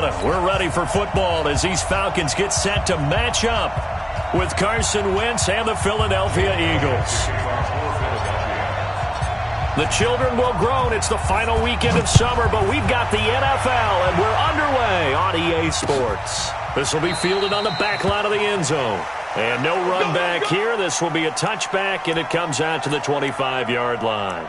We're ready for football as these Falcons get set to match up with Carson Wentz and the Philadelphia Eagles. The children will groan. It's the final weekend of summer, but we've got the NFL, and we're underway on EA Sports. This will be fielded on the back line of the end zone. And no run back here. This will be a touchback, and it comes out to the 25-yard line.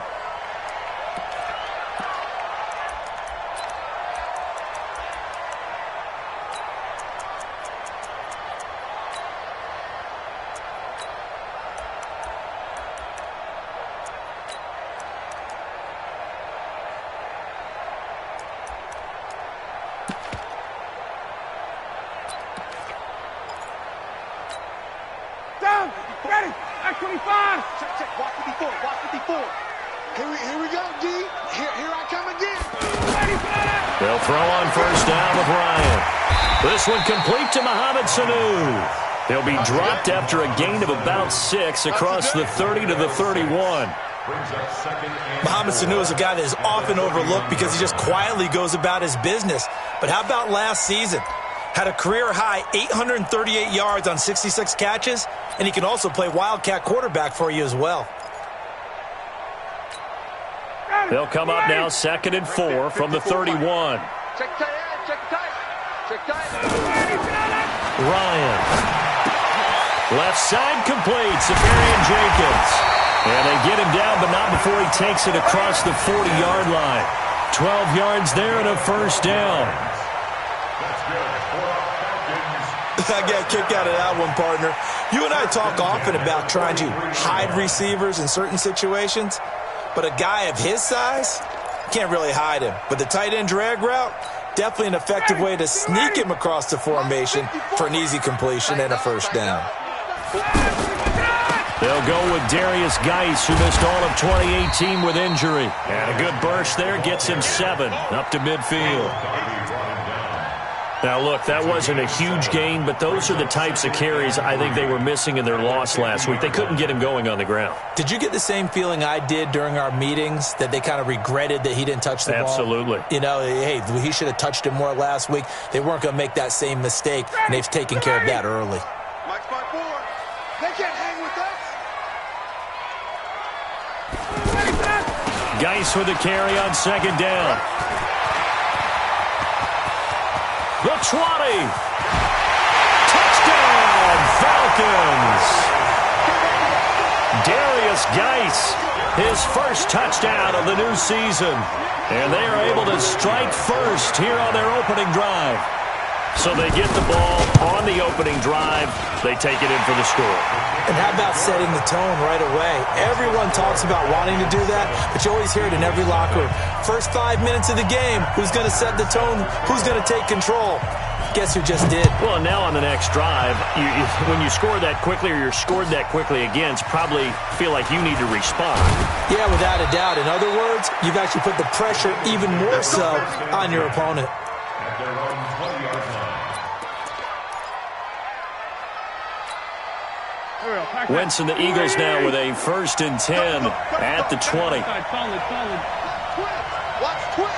They'll throw on first down with Ryan. This one complete to Mohamed Sanu. He'll be dropped after a gain of about 6 across the 30 to the 31. Mohamed Sanu is a guy that is often overlooked because he just quietly goes about his business. But how about last season? Had a career-high 838 yards on 66 catches, and he can also play Wildcat quarterback for you as well. They'll come up now 2nd and 4 from the 31. Check tight. Ryan. Left side complete. Safarian Jenkins. And they get him down, but not before he takes it across the 40-yard line. 12 yards there and a first down. I got a kick out of that one, partner. You and I talk often about trying to hide receivers in certain situations, but a guy of his size, can't really hide him. But the tight end drag route, definitely an effective way to sneak him across the formation for an easy completion and a first down. They'll go with Darius Geis, who missed all of 2018 with injury. And a good burst there gets him 7 up to midfield. Now, look, that wasn't a huge gain, but those are the types of carries I think they were missing in their loss last week. They couldn't get him going on the ground. Did you get the same feeling I did during our meetings, that they kind of regretted that he didn't touch the ball? Absolutely. You know, hey, he should have touched it more last week. They weren't going to make that same mistake, and they've taken care of that early. Mike's by 4. They can't hang with us. Geis with the carry on 2nd down. The 20. Touchdown, Falcons. Darius Geis, his first touchdown of the new season. And they are able to strike first here on their opening drive. So they get the ball on the opening drive. They take it in for the score. And how about setting the tone right away? Everyone talks about wanting to do that, but you always hear it in every locker room. First 5 minutes of the game, who's going to set the tone? Who's going to take control? Guess who just did? Well, now on the next drive, when you score that quickly or you're scored that quickly against, probably feel like you need to respond. Yeah, without a doubt. In other words, you've actually put the pressure even more so on your opponent. Wentz and the Eagles now with a 1st and 10 at the 20. Watch twitch.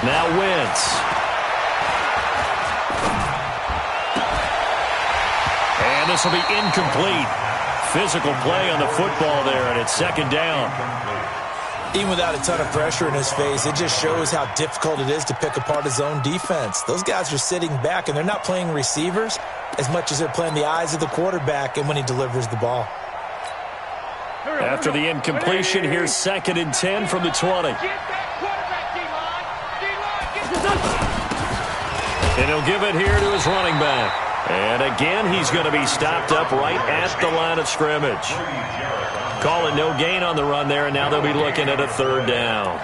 Now Wentz. And this will be incomplete. Physical play on the football there, and it's 2nd down. Even without a ton of pressure in his face, it just shows how difficult it is to pick apart his own defense. Those guys are sitting back, and they're not playing receivers as much as they're playing the eyes of the quarterback and when he delivers the ball. After the incompletion, here's 2nd and 10 from the 20. And he'll give it here to his running back. And again, he's going to be stopped up right at the line of scrimmage. Call it no gain on the run there, and now they'll be looking at a 3rd down.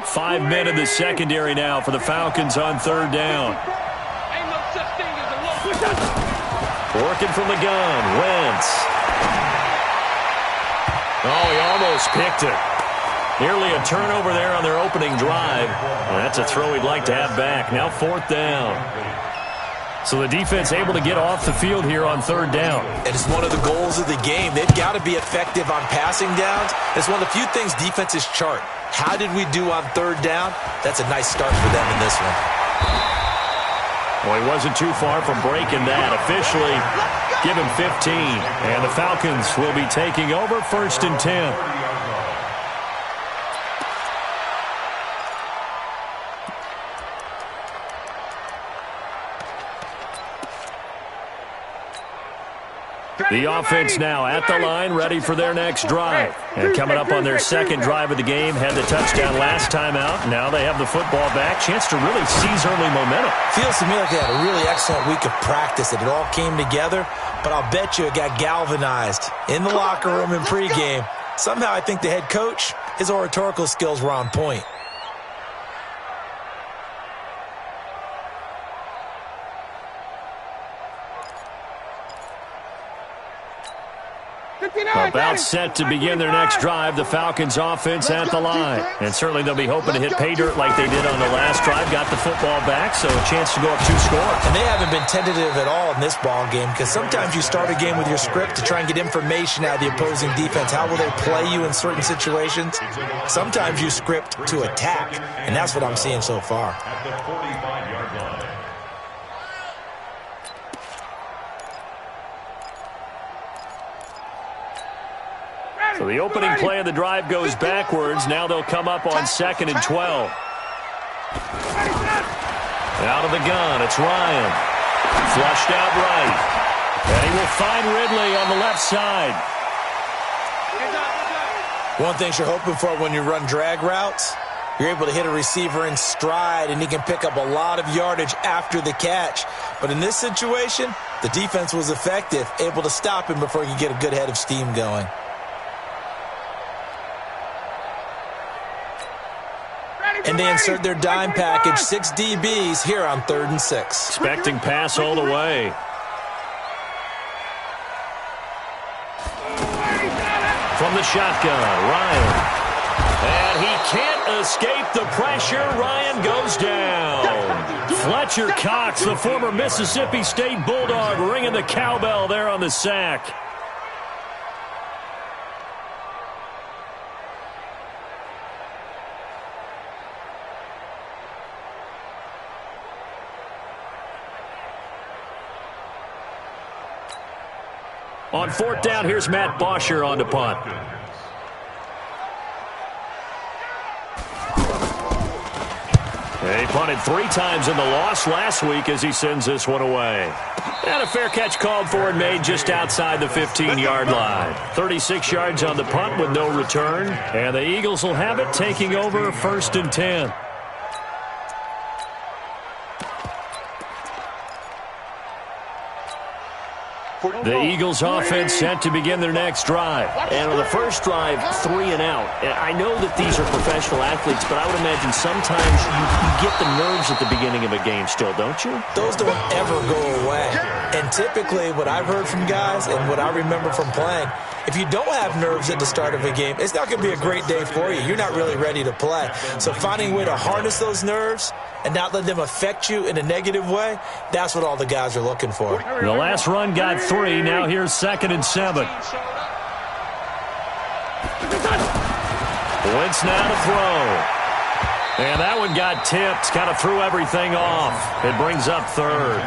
5 men in the secondary now for the Falcons on 3rd down. Working from the gun, Wentz. Oh, he almost picked it. Nearly a turnover there on their opening drive. Well, that's a throw he'd like to have back. Now 4th down. So the defense able to get off the field here on third down. And it's one of the goals of the game. They've got to be effective on passing downs. It's one of the few things defenses chart. How did we do on third down? That's a nice start for them in this one. Well, he wasn't too far from breaking that. Officially, give him 15. And the Falcons will be taking over 1st and 10. The offense now at the line, ready for their next drive. And coming up on their second drive of the game, had the touchdown last time out. Now they have the football back. Chance to really seize early momentum. Feels to me like they had a really excellent week of practice. It all came together, but I'll bet you it got galvanized in the locker room in pregame. Somehow I think the head coach, his oratorical skills were on point. About set to begin their next drive, the Falcons offense at the line. And certainly they'll be hoping to hit pay dirt like they did on the last drive. Got the football back, so a chance to go up 2 scores. And they haven't been tentative at all in this ball game, because sometimes you start a game with your script to try and get information out of the opposing defense. How will they play you in certain situations? Sometimes you script to attack, and that's what I'm seeing so far. So the opening play of the drive goes backwards. Now they'll come up on 2nd and 12. Out of the gun, it's Ryan. Flushed out right. And he will find Ridley on the left side. One thing you're hoping for when you run drag routes, you're able to hit a receiver in stride, and he can pick up a lot of yardage after the catch. But in this situation, the defense was effective, able to stop him before he could get a good head of steam going. And they insert their dime package, 6 DBs here on 3rd and 6. Expecting pass all the way. From the shotgun, Ryan. And he can't escape the pressure. Ryan goes down. Fletcher Cox, the former Mississippi State Bulldog, ringing the cowbell there on the sack. On 4th down, here's Matt Bosher on the punt. He punted 3 times in the loss last week as he sends this one away. And a fair catch called for and made just outside the 15-yard line. 36 yards on the punt with no return. And the Eagles will have it, taking over 1st and 10. The Eagles offense set to begin their next drive. And on the first drive, 3 and out. I know that these are professional athletes, but I would imagine sometimes you get the nerves at the beginning of a game still, don't you? Those don't ever go away. And typically what I've heard from guys and what I remember from playing, if you don't have nerves at the start of a game, it's not going to be a great day for you. You're not really ready to play. So finding a way to harness those nerves and not let them affect you in a negative way, that's what all the guys are looking for. The last run got 3. Now here's 2nd and 7. Wentz now to throw. And that one got tipped. Kind of threw everything off. It brings up 3rd.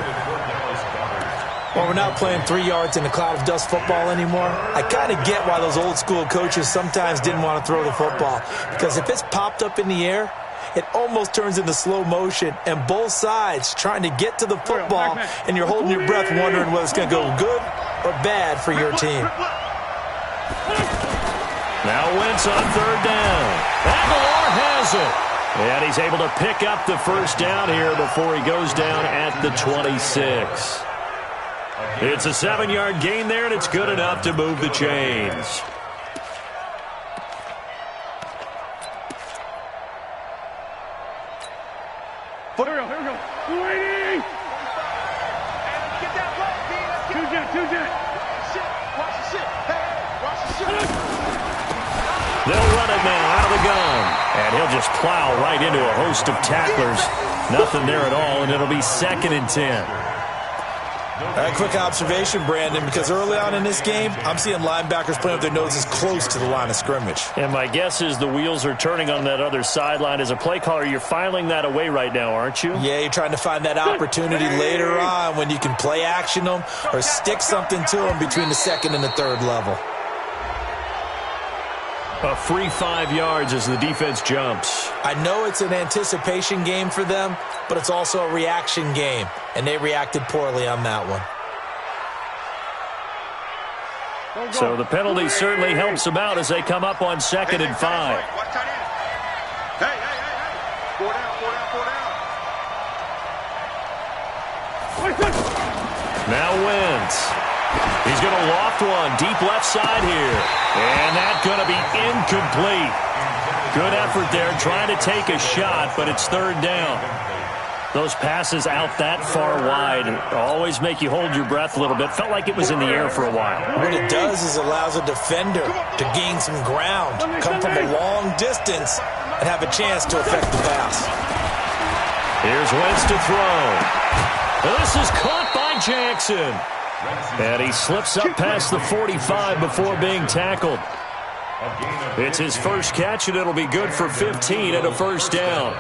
Well, we're not playing 3 yards in a cloud of dust football anymore. I kind of get why those old school coaches sometimes didn't want to throw the football. Because if it's popped up in the air, it almost turns into slow motion, and both sides trying to get to the football, and you're holding your breath wondering whether it's going to go good or bad for your team. Now Wentz on 3rd down. Aguilar has it. And he's able to pick up the first down here before he goes down at the 26. It's a 7-yard gain there, and it's good enough to move the chains. Here we go. Waiting. Get that play, B. Let's get it. Two-jet. Watch the shit. Hey, watch the shit. They'll run it now out of the gun. And he'll just plow right into a host of tacklers. Nothing there at all, and it'll be 2nd and 10. A quick observation, Brandon, because early on in this game, I'm seeing linebackers playing with their noses close to the line of scrimmage. And my guess is the wheels are turning on that other sideline. As a play caller, you're filing that away right now, aren't you? Yeah, you're trying to find that opportunity later on when you can play action them or stick something to them between the second and the third level. A free 5 yards as the defense jumps. I know it's an anticipation game for them, but it's also a reaction game, and they reacted poorly on that one. So the penalty certainly helps them out as they come up on 2nd and 5. Hey. 4 down. Now Wentz. He's going to loft one deep left side here. And that's going to be incomplete. Good effort there trying to take a shot, but it's 3rd down. Those passes out that far wide always make you hold your breath a little bit. Felt like it was in the air for a while. What it does is allows a defender to gain some ground, come from a long distance, and have a chance to affect the pass. Here's Wentz to throw. This is caught by Jackson. And he slips up past the 45 before being tackled. It's his first catch, and it'll be good for 15 and a 1st down.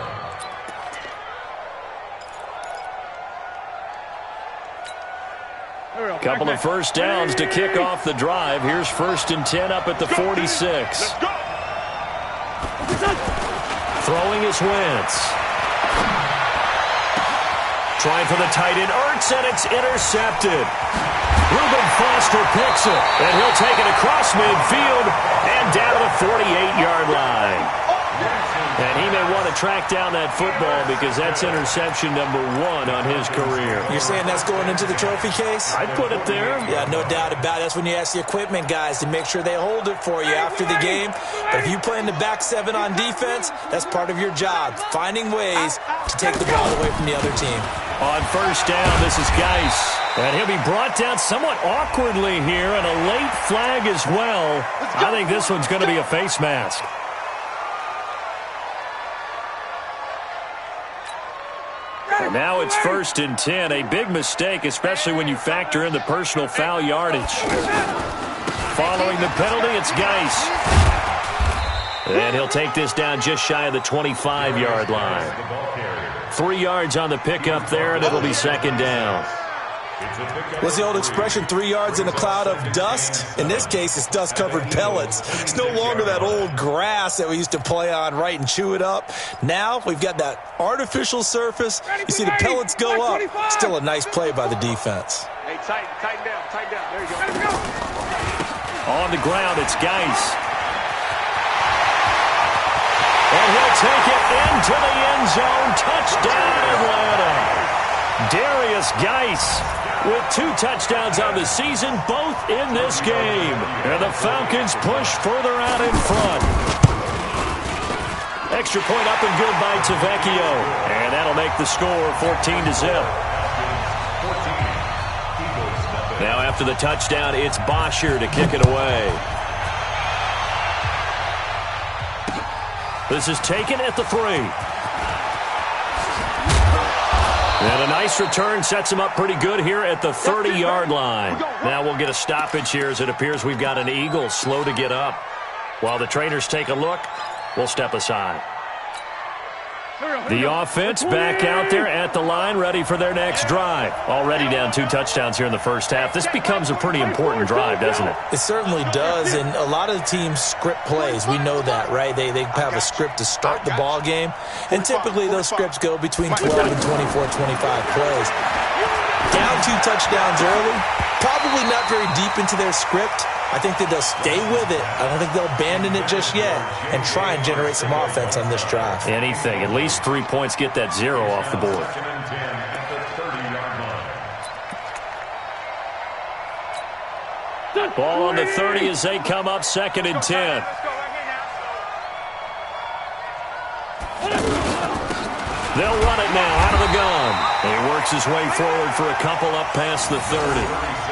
Couple of 1st downs to kick off the drive. Here's 1st and 10 up at the 46. Throwing is Wentz. Trying for the tight end, Ertz, and it's intercepted. Reuben Foster picks it, and he'll take it across midfield and down to the 48-yard line. And he may want to track down that football because that's interception number 1 on his career. You're saying that's going into the trophy case? I'd put it there. Yeah, no doubt about it. That's when you ask the equipment guys to make sure they hold it for you after the game. But if you play in the back 7 on defense, that's part of your job, finding ways to take the ball away from the other team. On 1st down, this is Geis. And he'll be brought down somewhat awkwardly here, and a late flag as well. I think this one's going to be a face mask. And now it's 1st and 10. A big mistake, especially when you factor in the personal foul yardage. Following the penalty, it's Geis. And he'll take this down just shy of the 25-yard line. 3 yards on the pickup there, and it'll be 2nd down. What's the old expression, 3 yards in a cloud of dust? In this case, it's dust-covered pellets. It's no longer that old grass that we used to play on, right, and chew it up. Now we've got that artificial surface. You see the pellets go up. Still a nice play by the defense. Hey, tighten down. There you go. On the ground, it's Geis. And he'll take it into the end zone. Touchdown, Atlanta. Darius Geis with 2 touchdowns on the season, both in this game. And the Falcons push further out in front. Extra point up and good by Tavecchio. And that'll make the score 14-0. Now after the touchdown, it's Bosher to kick it away. This is taken at the 3. And a nice return sets him up pretty good here at the 30-yard line. Now we'll get a stoppage here as it appears we've got an Eagle slow to get up. While the trainers take a look, we'll step aside. The offense back out there at the line, ready for their next drive. Already down 2 touchdowns here in the first half. This becomes a pretty important drive, doesn't it? It certainly does, and a lot of the teams script plays. We know that, right? They have a script to start the ball game, and typically those scripts go between 12 and 24, 25 plays. Down 2 touchdowns early, probably not very deep into their script. I think that they'll stay with it. I don't think they'll abandon it just yet and try and generate some offense on this drive. Anything. At least 3 points, get that 0 off the board. Ball on the 30 as they come up 2nd and 10. They'll run it now out of the gun. And he works his way forward for a couple up past the 30.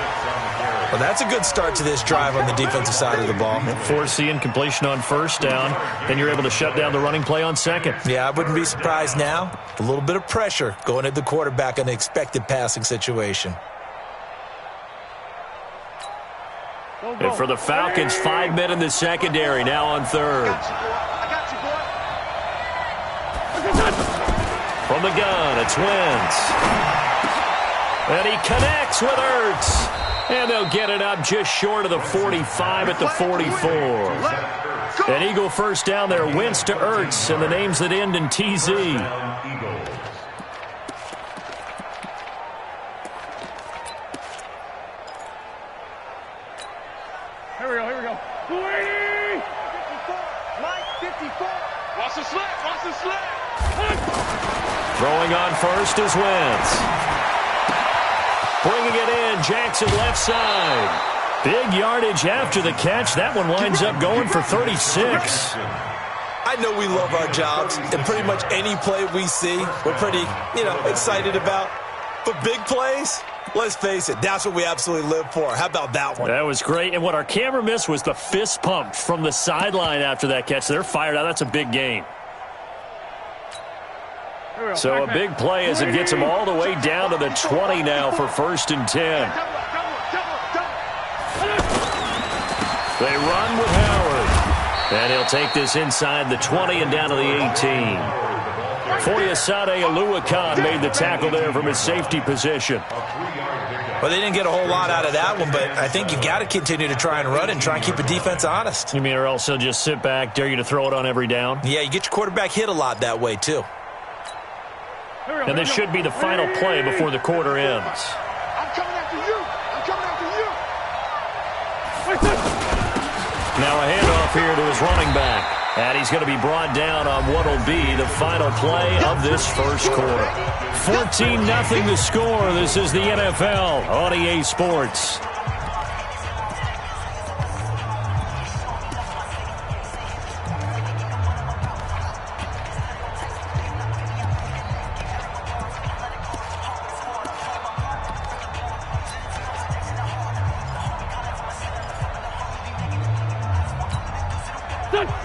Well, that's a good start to this drive on the defensive side of the ball. Force the incompletion on 1st down. Then you're able to shut down the running play on 2nd. Yeah, I wouldn't be surprised now. A little bit of pressure going at the quarterback on the expected passing situation. And for the Falcons, 5 men in the secondary, now on third. I got you, boy. From the gun, it's Wentz. And he connects with Ertz. And they'll get it up just short of the 45 at the 44. An Eagle first down there, Wentz to Ertz, and the names that end in TZ. Here we go. 280! 54. Mike, 54. Watch the slip. Throwing on first is Wentz. Bringing it in, Jackson left side. Big yardage after the catch. That one winds up going for 36. I know we love our jobs, and pretty much any play we see, we're pretty, excited about. But big plays, let's face it, that's what we absolutely live for. How about that one? That was great. And what our camera missed was the fist pump from the sideline after that catch. They're fired out. That's a big gain. So a big play as it gets them all the way down to the 20 now for 1st and 10. They run with Howard. And he'll take this inside the 20 and down to the 18. Foyesade Oluwakan made the tackle there from his safety position. Well, they didn't get a whole lot out of that one, but I think you got to continue to try and run and try and keep the defense honest. You mean or else he'll just sit back, dare you to throw it on every down? Yeah, you get your quarterback hit a lot that way, too. And this should be the final play before the quarter ends. I'm coming after you. Now a handoff here to his running back. And he's going to be brought down on what will be the final play of this first quarter. 14-0 the score. This is the NFL on EA Sports.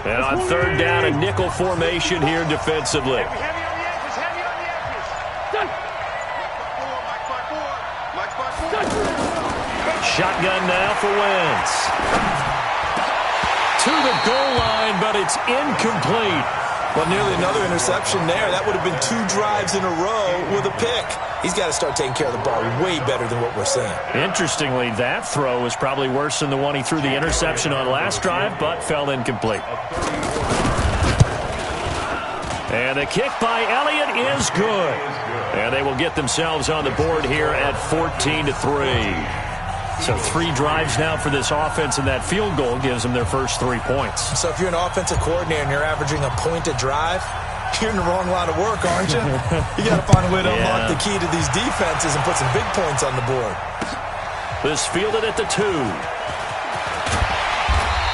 And on third down, a nickel formation here defensively. Heavy on the edges. Mike 5-4. Shotgun now for Wentz. To the goal line, but it's incomplete. Well, nearly another interception there. That would have been 2 drives in a row with a pick. He's got to start taking care of the ball way better than what we're seeing. Interestingly, that throw was probably worse than the one he threw the interception on last drive, but fell incomplete. And the kick by Elliott is good. And they will get themselves on the board here at 14-3. So 3 drives now for this offense, and that field goal gives them their first 3 points. So if you're an offensive coordinator and you're averaging a point a drive, you're in the wrong line of work, aren't you? You got to find a way to unlock the key to these defenses and put some big points on the board. This fielded at the 2.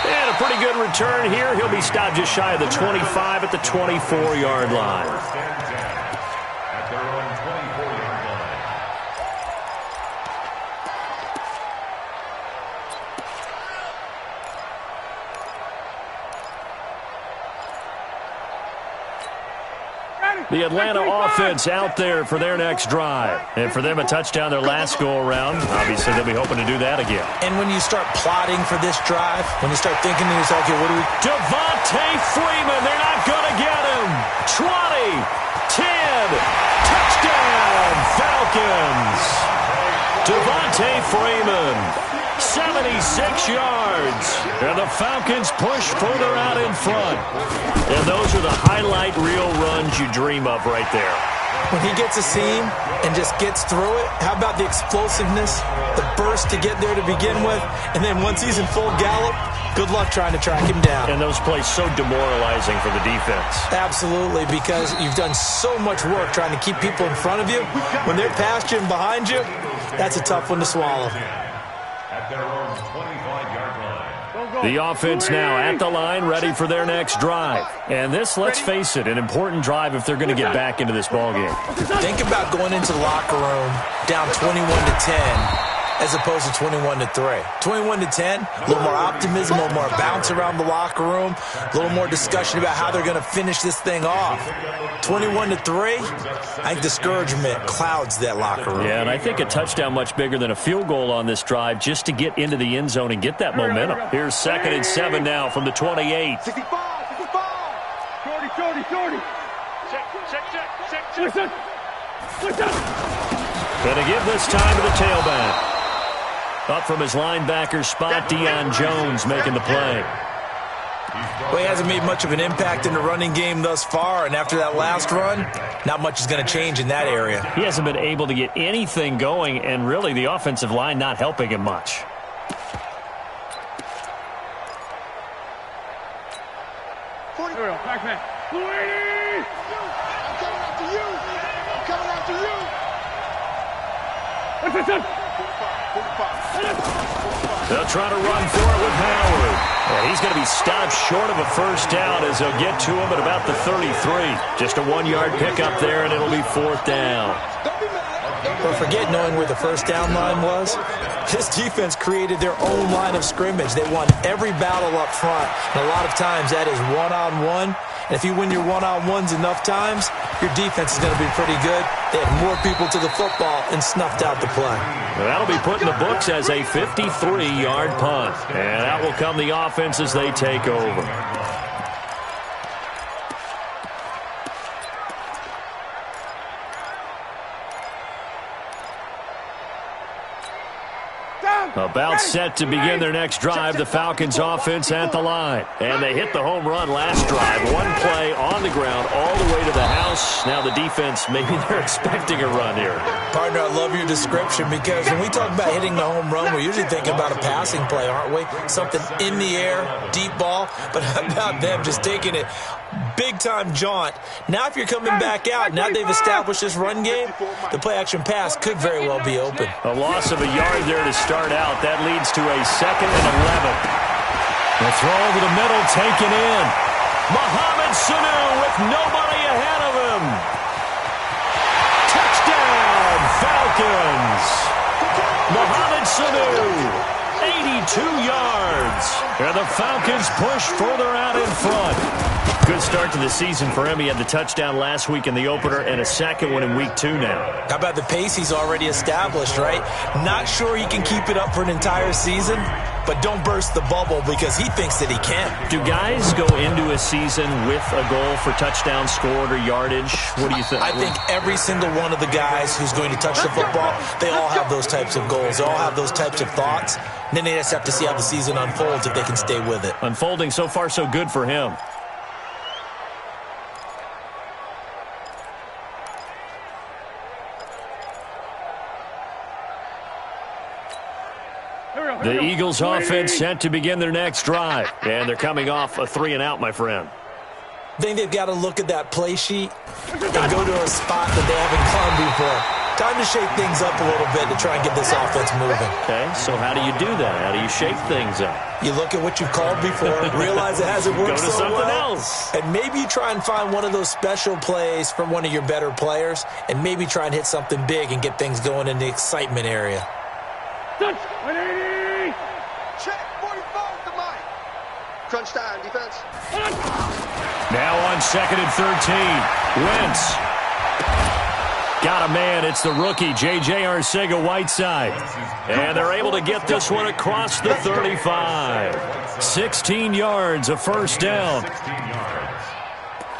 And a pretty good return here. He'll be stopped just shy of the 25 at the 24-yard line. The Atlanta offense out there for their next drive. And for them, a touchdown their last go-around. Obviously, they'll be hoping to do that again. And when you start plotting for this drive, when you start thinking to yourself, okay, what do we... Devontae Freeman, they're not going to get him. 20, 10, touchdown, Falcons. Devontae Freeman, 76 yards. And the Falcons push further out in front. And those are the highlight reel runs you dream of right there. When he gets a seam and just gets through it, how about the explosiveness, the burst to get there to begin with, and then once he's in full gallop, good luck trying to track him down. And those plays so demoralizing for the defense. Absolutely, because you've done so much work trying to keep people in front of you. When they're past you and behind you, that's a tough one to swallow. At their own 25-yard line. The offense now at the line, ready for their next drive. And this, let's face it, an important drive if they're going to get back into this ballgame. Think about going into the locker room down 21-10 as opposed to 21-3. 21-10, a little more optimism, a little more bounce around the locker room, a little more discussion about how they're going to finish this thing off. 21-3, I think discouragement clouds that locker room. Yeah, and I think a touchdown much bigger than a field goal on this drive just to get into the end zone and get that momentum. Here's 2nd and 7 now from the 28. 65, 65. 40. Check. Gonna give this time to the tailback. Up from his linebacker spot, Deion Jones making the play. Well, he hasn't made much of an impact in the running game thus far, and after that last run, not much is going to change in that area. He hasn't been able to get anything going, and really the offensive line not helping him much. Backman. 280! I'm coming after you! What's this? They'll try to run for it with Howard. And he's going to be stopped short of a first down as they'll get to him at about the 33. Just a 1-yard pickup there, and it'll be 4th down. But forget knowing where the first down line was. This defense created their own line of scrimmage. They won every battle up front, and a lot of times that is one-on-one. And if you win your one-on-ones enough times, your defense is going to be pretty good. They had more people to the football and snuffed out the play. That'll be put in the books as a 53-yard punt. And out will come the offense as they take over. About set to begin their next drive, the Falcons offense at the line. And they hit the home run last drive. One play on the ground all the way to the house. Now the defense, maybe they're expecting a run here. Partner, I love your description because when we talk about hitting the home run, we're usually thinking about a passing play, aren't we? Something in the air, deep ball. But how about them just taking it big-time jaunt? Now if you're coming back out, now they've established this run game, the play-action pass could very well be open. A loss of a yard there to start out. That leads to a 2nd and 11. The throw over the middle, taken in. Mohamed Sanu with nobody ahead of him. Touchdown, Falcons. Mohamed Sanu, 82 yards. And the Falcons push further out in front. Good start to the season for him. He had the touchdown last week in the opener and a second one in week 2 now. How about the pace he's already established, right? Not sure he can keep it up for an entire season, but don't burst the bubble because he thinks that he can. Do guys go into a season with a goal for touchdown scored or yardage? What do you think? I think every single one of the guys who's going to touch the football, they all have those types of goals. They all have those types of thoughts. And then they just have to see how the season unfolds if they can stay with it. Unfolding so far so good for him. The Eagles offense set to begin their next drive. And they're coming off a 3-and-out, my friend. I think they've got to look at that play sheet and go to a spot that they haven't gone before. Time to shake things up a little bit to try and get this offense moving. Okay, so how do you do that? How do you shake things up? You look at what you've called before, realize it hasn't worked so well. Go to something else. And maybe you try and find one of those special plays from one of your better players, and maybe try and hit something big and get things going in the excitement area. Touch! 180! Check! 45 to Mike! Crunch time, defense. Now on 2nd and 13. Wentz. Got a man. It's the rookie, J.J. Arcega-Whiteside. And they're able to get this one across the 35. 16 yards, a first down. 16 yards.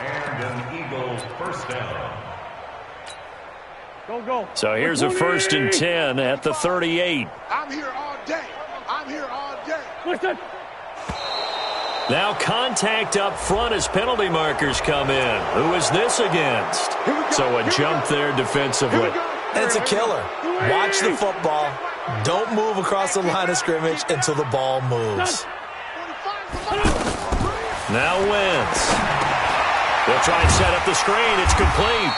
And an Eagles first down. Go. So here's a 1st and 10 at the 38. I'm here all day. I'm here all day. Listen. Now contact up front as penalty markers come in. Who is this against? So a jump there defensively. And it's a killer. Watch the football. Don't move across the line of scrimmage until the ball moves. Now Wentz. They'll try and set up the screen. It's complete.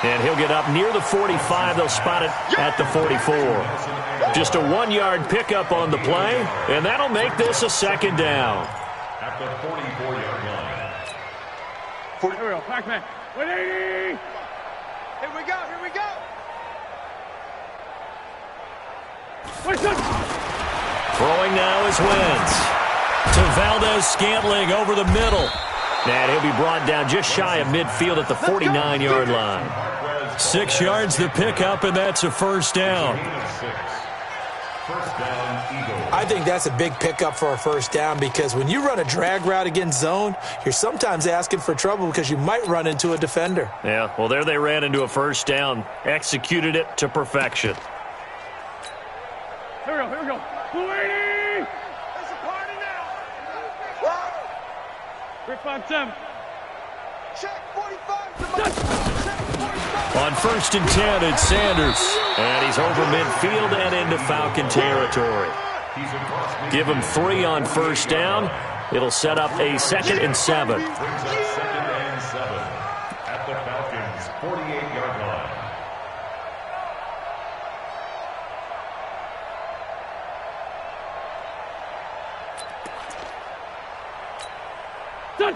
And he'll get up near the 45. They'll spot it at the 44. Just a 1-yard pickup on the play, and that'll make this a 2nd down. At the 44-yard line. Here we go. Pac-Man. 180! Here we go. Throwing now is Wentz. To Valdez-Scantling over the middle. And he'll be brought down just shy of midfield at the 49-yard line. 6 yards the pickup, and that's a first down. I think that's a big pickup for a first down because when you run a drag route against zone, you're sometimes asking for trouble because you might run into a defender. Yeah, well, there they ran into a first down. Executed it to perfection. Here we go. 280! It's a party now. 357. Check 45. On 1st and 10, it's Sanders. And he's over midfield and into Falcon territory. Give him 3 on first down. It'll set up a 2nd and 7. Brings up 2nd and 7 at the Falcons' 48-yard line.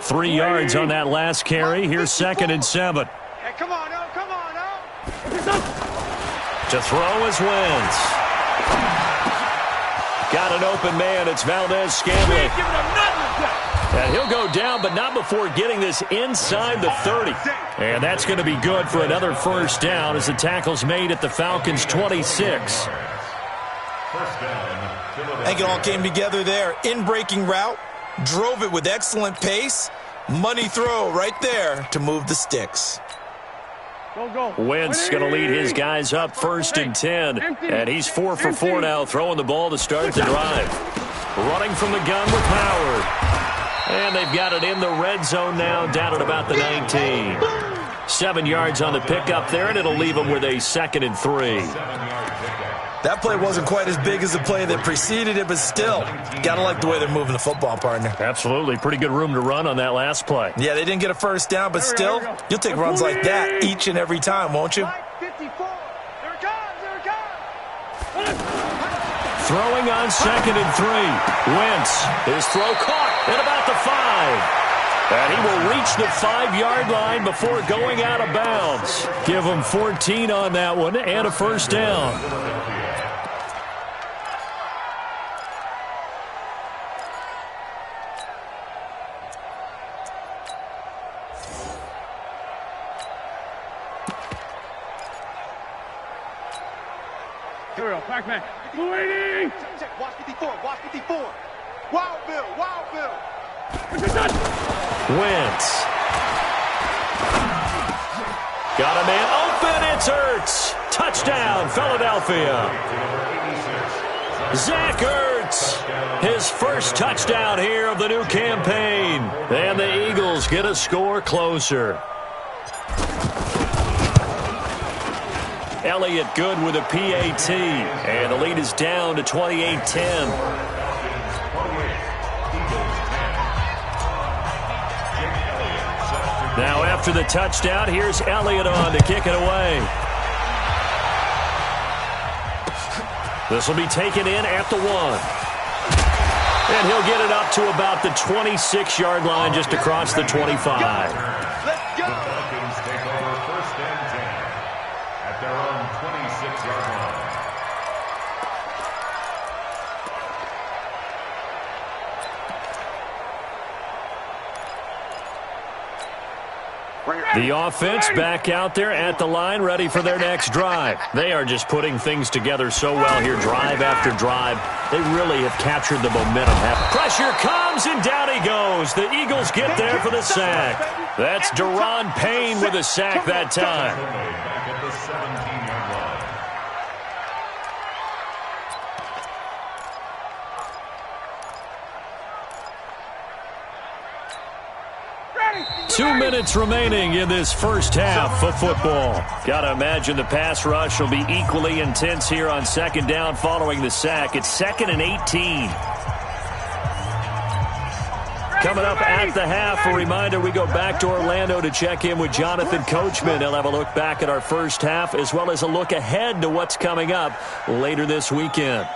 3 yards on that last carry. Here's 2nd and 7. Hey, come on, now. Come on, now. To throw is Wentz. Got an open man. It's Valdez-Scantling. And he'll go down, but not before getting this inside the 30. And that's going to be good for another first down as the tackle's made at the Falcons' 26. I think it all came together there. In-breaking route, drove it with excellent pace. Money throw right there to move the sticks. Go. Wentz going to lead his guys up 1st and 10. And he's 4 for 4 now, throwing the ball to start the drive. Running from the gun with Howard. And they've got it in the red zone now, down at about the 19. 7 yards on the pickup there, and it'll leave them with a 2nd and 3. That play wasn't quite as big as the play that preceded it, but still, got to like the way they're moving the football, partner. Absolutely. Pretty good room to run on that last play. Yeah, they didn't get a first down, but still, you'll take runs like that each and every time, won't you? 54. Here it comes. Throwing on 2nd and 3. Wentz, his throw caught at about the 5. And he will reach the 5-yard line before going out of bounds. Give him 14 on that one and a first down. Here we go. Pac-Man. 280. Watch 54. Watch 54. Wild Bill. Wentz. Got a man open. It's Ertz. Touchdown, Philadelphia. Zach Ertz. His first touchdown here of the new campaign. And the Eagles get a score closer. Elliott good with a PAT. And the lead is down to 28-10. Now after the touchdown, here's Elliott on to kick it away. This will be taken in at the 1. And he'll get it up to about the 26-yard line just across the 25. Let's go. Falcons take over 1st and 10 at their own 26-yard line. The offense back out there at the line, ready for their next drive. They are just putting things together so well here, drive after drive. They really have captured the momentum. Pressure comes, and down he goes. The Eagles get there for the sack. That's Deron Payne with a sack that time. Back at the 17-yard line. 2 minutes remaining in this first half of football. Gotta imagine the pass rush will be equally intense here on 2nd down following the sack. It's 2nd and 18. Coming up at the half, a reminder, we go back to Orlando to check in with Jonathan Coachman. He'll have a look back at our first half as well as a look ahead to what's coming up later this weekend.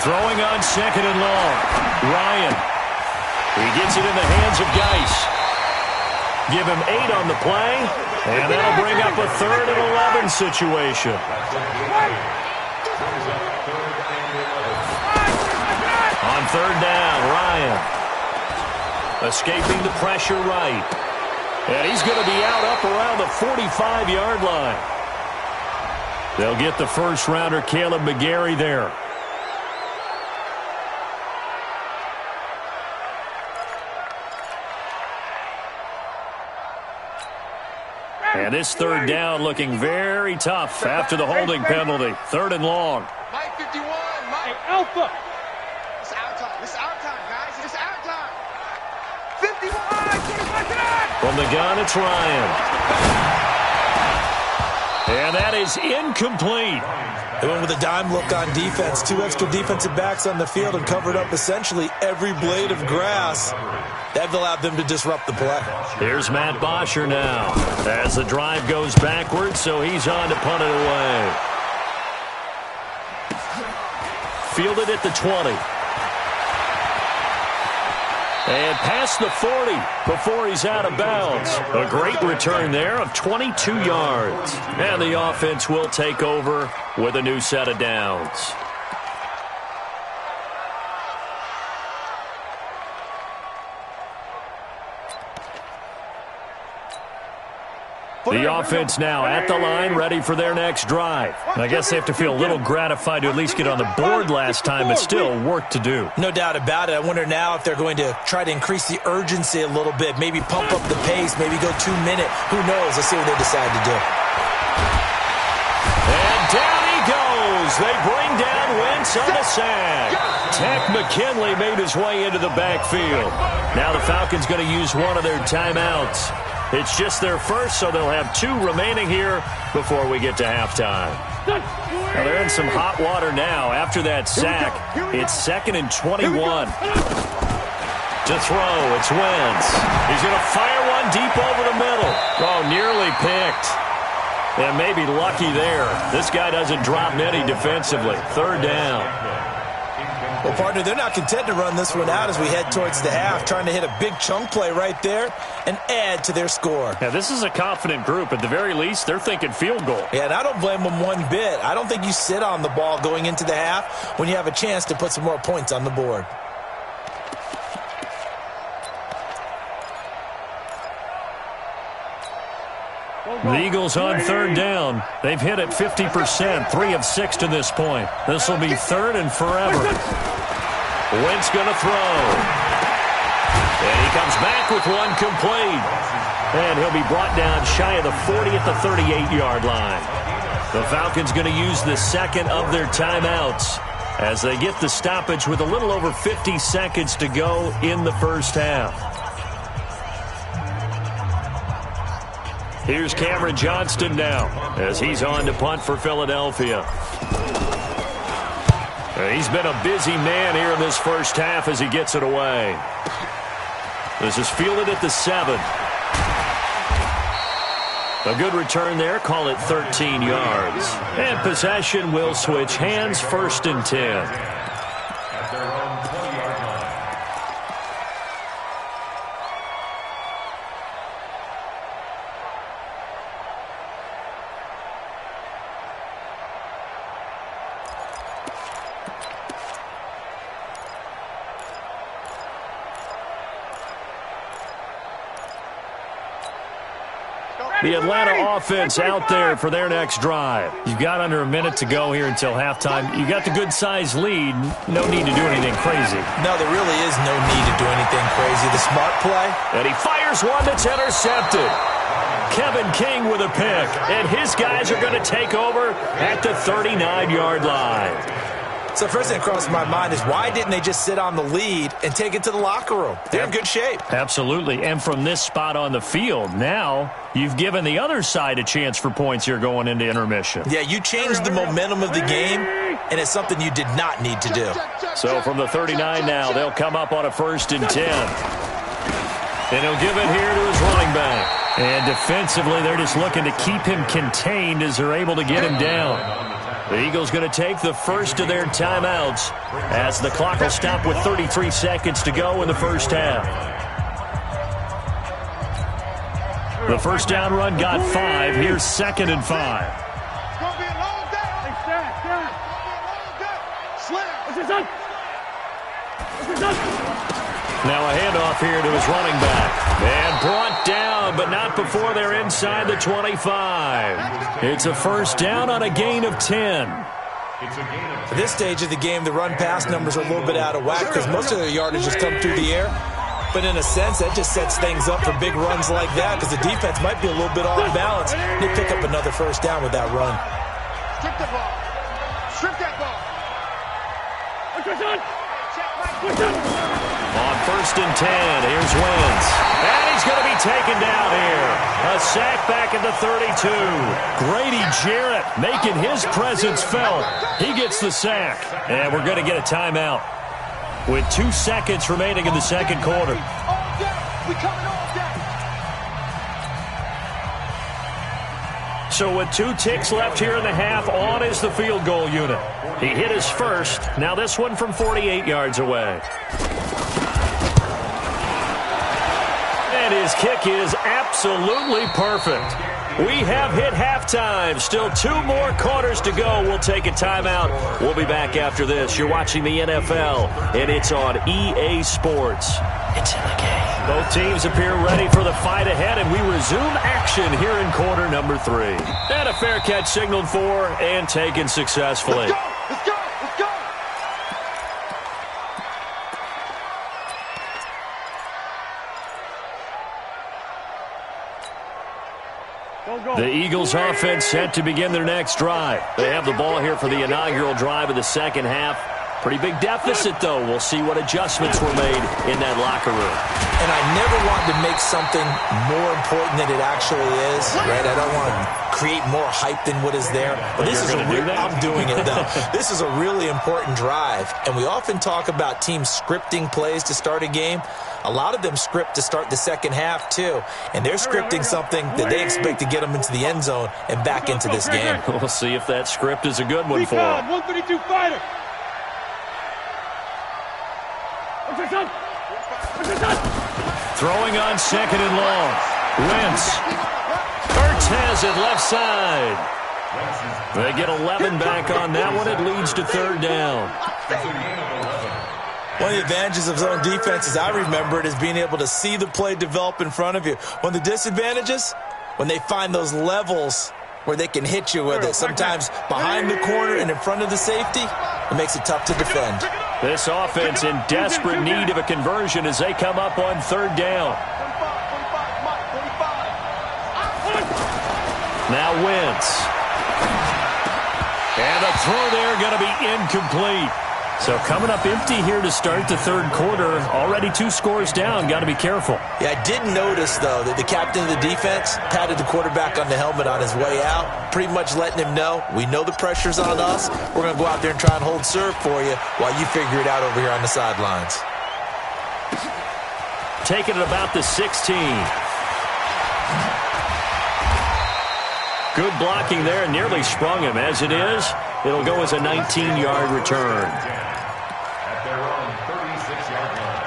Throwing on second and long. Ryan. He gets it in the hands of Geis. Give him 8 on the play, and that'll bring up a 3rd and 11 situation. On 3rd down, Ryan. Escaping the pressure right. And he's going to be out up around the 45-yard line. They'll get the first-rounder Caleb McGarry there. And this 3rd down looking very tough after the holding penalty. 3rd and long. Mike 51, Mike. Hey, Alpha. It's our time. It's our time, guys. It's our time. 51. From the gun, it's Ryan. And that is incomplete. They went with a dime look on defense. 2 extra defensive backs on the field and covered up essentially every blade of grass. That allowed them to disrupt the play. Here's Matt Bosher now as the drive goes backwards, so he's on to punt it away. Fielded at the 20. And past the 40 before he's out of bounds. A great return there of 22 yards. And the offense will take over with a new set of downs. The offense now at the line, ready for their next drive. I guess they have to feel a little gratified to at least get on the board last time, but still work to do. No doubt about it. I wonder now if they're going to try to increase the urgency a little bit, maybe pump up the pace, maybe go 2-minute. Who knows? Let's see what they decide to do. And down he goes. They bring down Wentz on a sack. Tech McKinley made his way into the backfield. Now the Falcons going to use one of their timeouts. It's just their first, so they'll have 2 remaining here before we get to halftime. Now they're in some hot water now. After that sack, it's 2nd and 21. To throw, it's Wentz. He's going to fire one deep over the middle. Oh, nearly picked. And maybe lucky there. This guy doesn't drop many defensively. 3rd down. Well, partner, they're not content to run this one out as we head towards the half, trying to hit a big chunk play right there and add to their score. Yeah, this is a confident group. At the very least, they're thinking field goal. Yeah, and I don't blame them one bit. I don't think you sit on the ball going into the half when you have a chance to put some more points on the board. The Eagles on 3rd down. They've hit it 50%, 3 of 6 to this point. This will be 3rd and forever. Wentz going to throw. And he comes back with one complete. And he'll be brought down shy of the 40 at the 38-yard line. The Falcons going to use the 2nd of their timeouts as they get the stoppage with a little over 50 seconds to go in the first half. Here's Cameron Johnston now as he's on to punt for Philadelphia. He's been a busy man here in this first half as he gets it away. This is fielded at the 7. A good return there. Call it 13 yards. And possession will switch hands. 1st and 10. The Atlanta offense out there for their next drive. You've got under a minute to go here until halftime. You got the good-sized lead. No need to do anything crazy. No, there really is no need to do anything crazy. The smart play. And he fires one that's intercepted. Kevin King with a pick. And his guys are going to take over at the 39-yard line. So first thing that crossed my mind is why didn't they just sit on the lead and take it to the locker room? They're in good shape. Absolutely. And from this spot on the field, now you've given the other side a chance for points here going into intermission. Yeah, you changed the momentum of the game, and it's something you did not need to do. So from the 39 now, they'll come up on a 1st and 10. And he'll give it here to his running back. And defensively, they're just looking to keep him contained as they're able to get him down. The Eagles going to take the first of their timeouts as the clock will stop with 33 seconds to go in the first half. The first down run got 5. Here's 2nd and 5. It's going to be a long day. Hey, Stan. It's going to be a long day. Now a handoff here to his running back. And brought down, but not before they're inside the 25. It's a first down on a gain of 10. At this stage of the game, the run-pass numbers are a little bit out of whack because most of their yardage just come through the air. But in a sense, that just sets things up for big runs like that because the defense might be a little bit off balance. They pick up another first down with that run. Strip the ball. Strip that ball. On 1st and 10, here's Wentz. And he's going to be taken down here. A sack back at the 32. Grady Jarrett making his presence felt. He gets the sack. And we're going to get a timeout with 2 seconds remaining in the second quarter. All day. We coming all day. So with 2 ticks left here in the half, on is the field goal unit. He hit his first. Now this one from 48 yards away. And his kick is absolutely perfect. We have hit halftime. Still 2 more quarters to go. We'll take a timeout. We'll be back after this. You're watching the NFL, and it's on EA Sports. It's in the game. Both teams appear ready for the fight ahead, and we resume action here in quarter number 3. And a fair catch signaled for and taken successfully. Let's go. Let's go. Let's go. The Eagles offense set to begin their next drive. They have the ball here for the inaugural drive of the second half. Pretty big deficit, though. We'll see what adjustments were made in that locker room. And I never want to make something more important than it actually is, right? I don't want to create more hype than what is there. But this is I'm doing it, though. This is a really important drive. And we often talk about teams scripting plays to start a game. A lot of them script to start the second half, too. And they're scripting something that they expect to get them into the end zone and back into this game. We'll see if that script is a good one for them. 132 fighter. Throwing on 2nd and long. Wentz. Ertz has it left side. They get 11 back on that one. It leads to 3rd down. One of the advantages of zone defense, as I remember it, is being able to see the play develop in front of you. One of the disadvantages, when they find those levels where they can hit you with it, sometimes behind the corner and in front of the safety, it makes it tough to defend. This offense in desperate need of a conversion as they come up on 3rd down. Now Wentz. And a throw there going to be incomplete. So coming up empty here to start the 3rd quarter. Already 2 scores down. Got to be careful. Yeah, I did notice, though, that the captain of the defense patted the quarterback on the helmet on his way out, pretty much letting him know, we know the pressure's on us. We're going to go out there and try and hold serve for you while you figure it out over here on the sidelines. Taking it about the 16. Good blocking there. Nearly sprung him. As it is, it'll go as a 19-yard return. At their own 36-yard line.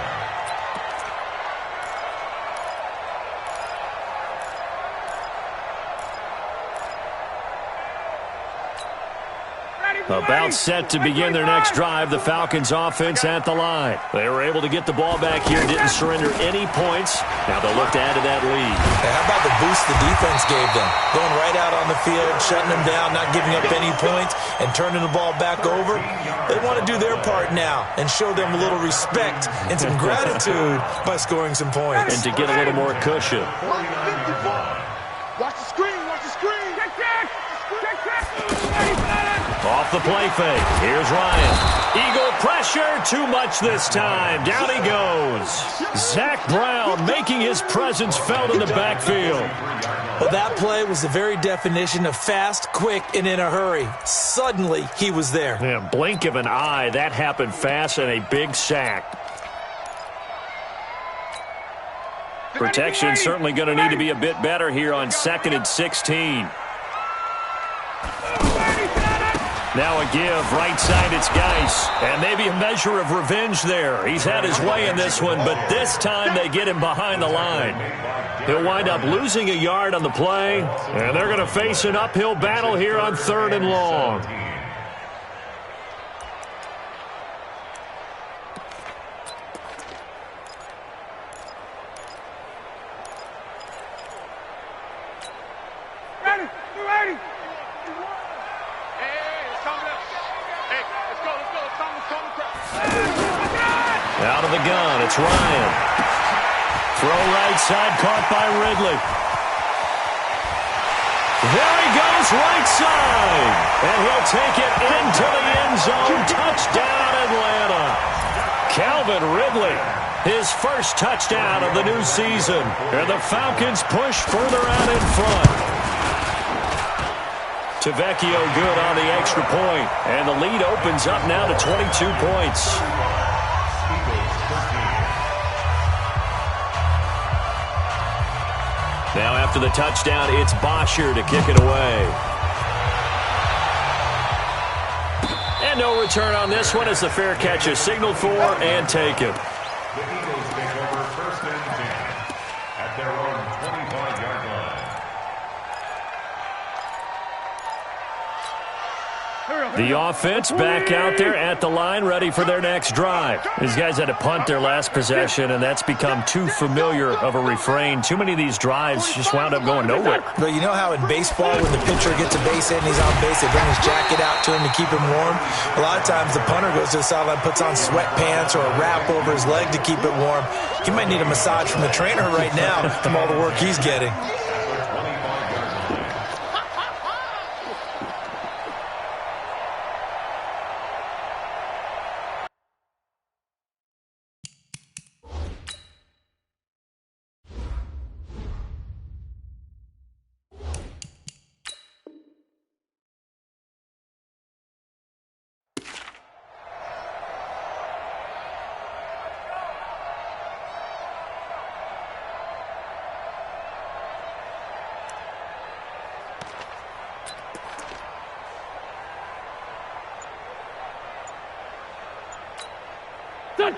About set to begin their next drive, the Falcons offense at the line. They were able to get the ball back here, didn't surrender any points. Now they'll look to add to that lead. Hey, how about the boost the defense gave them? Going right out on the field, shutting them down, not giving up any points, and turning the ball back over. They want to do their part now and show them a little respect and some gratitude by scoring some points. And to get a little more cushion. Watch the screen. Watch the screen. Off the play fake. Here's Ryan. Eagle pressure. Too much this time. Down he goes. Zach Brown making his presence felt in the backfield. Well, that play was the very definition of fast, quick, and in a hurry. Suddenly, he was there. Yeah, blink of an eye. That happened fast and a big sack. Protection certainly going to need to be a bit better here on 2nd and 16. Now a give, right side, it's Geis. And maybe a measure of revenge there. He's had his way in this one, but this time they get him behind the line. He'll wind up losing a yard on the play, and they're going to face an uphill battle here on 3rd and long. Out of the gun, it's Ryan. Throw right side, caught by Ridley. There he goes, right side. And he'll take it into the end zone. Touchdown, Atlanta. Calvin Ridley, his first touchdown of the new season. And the Falcons push further out in front. Tavecchio good on the extra point. And the lead opens up now to 22 points. Now after the touchdown, it's Bosher to kick it away. And no return on this one as the fair catch is signaled for and taken. The Eagles take over 1st and 10 at their own 25-yard line. The offense back out there at the line, ready for their next drive. These guys had to punt their last possession, and that's become too familiar of a refrain. Too many of these drives just wound up going nowhere. But you know how in baseball, when the pitcher gets a base hit and he's on base, they bring his jacket out to him to keep him warm? A lot of times the punter goes to the sideline, puts on sweatpants or a wrap over his leg to keep it warm. He might need a massage from the trainer right now from all the work he's getting.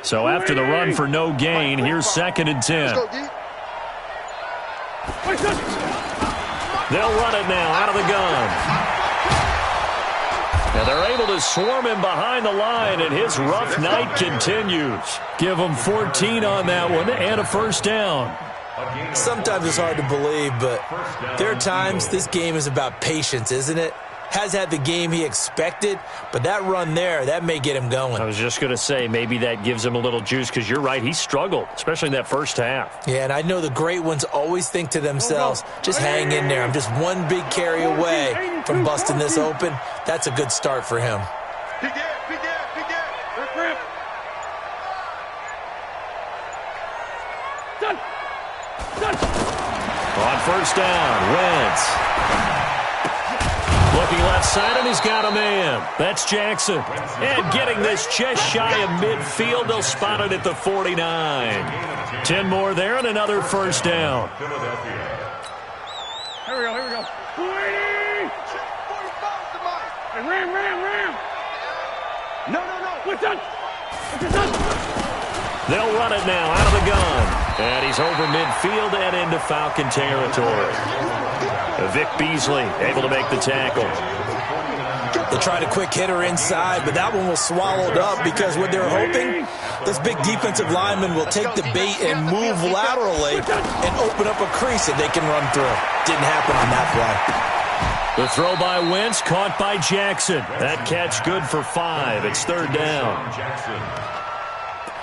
So after the run for no gain, here's 2nd and 10. They'll run it now out of the gun. And they're able to swarm him behind the line, and his rough night continues. Give him 14 on that one and a first down. Sometimes it's hard to believe, but there are times this game is about patience, isn't it? Has had the game he expected, but that run there, that may get him going. I was just going to say, maybe that gives him a little juice, because you're right, he struggled, especially in that first half. Yeah, and I know the great ones always think to themselves, just hang in there. I'm just one big carry away from busting this open. That's a good start for him. On first down, Wentz. Looking left side, and he's got a man. That's Jackson. And getting this just shy of midfield, they'll spot it at the 49. 10 more there and another first down. Here we go. Hey, Ram. No. What's that? They'll run it now out of the gun. And he's over midfield and into Falcon territory. Vic Beasley able to make the tackle. They tried a quick hitter inside, but that one was swallowed up because what they're hoping, this big defensive lineman will take the bait and move laterally and open up a crease that they can run through. Didn't happen on that play. The throw by Wentz, caught by Jackson. That catch good for 5. It's 3rd down.